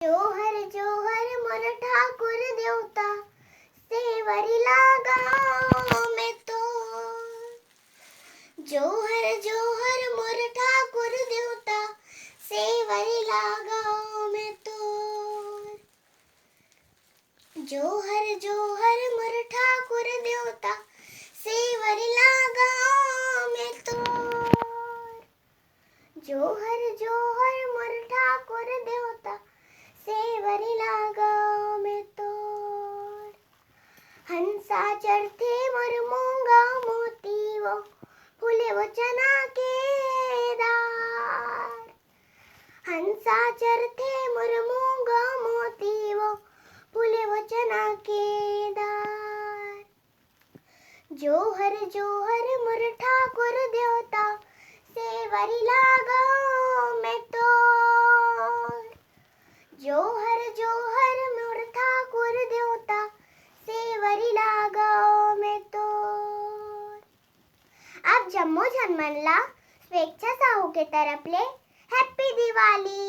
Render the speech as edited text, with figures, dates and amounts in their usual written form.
जोहर मोर ठाकुर देवता सेवरी लागा में तो। जोहर मोर ठाकुर देवता सेवरी लागा में तो। जोहर मोर ठाकुर देवता सेवरी लागा में तो। जोहर मोर ठाकुर देवता सेवरी लागा में तोर। हंसा चढ़ते मोर मूंगा मोती वो फूले वो चना के दार। हंसा चढ़ते मोर मूंगा मोती वो फूले वो चना के दार। जोहर मोर ठाकुर देवता सेवरी लागा में तोर। जोहर मोर ठाकुर देवता सेवरी लागा में तोर। आप जम्मो जन्मनला स्वेच्छा साहू के तरफले हैप्पी दिवाली।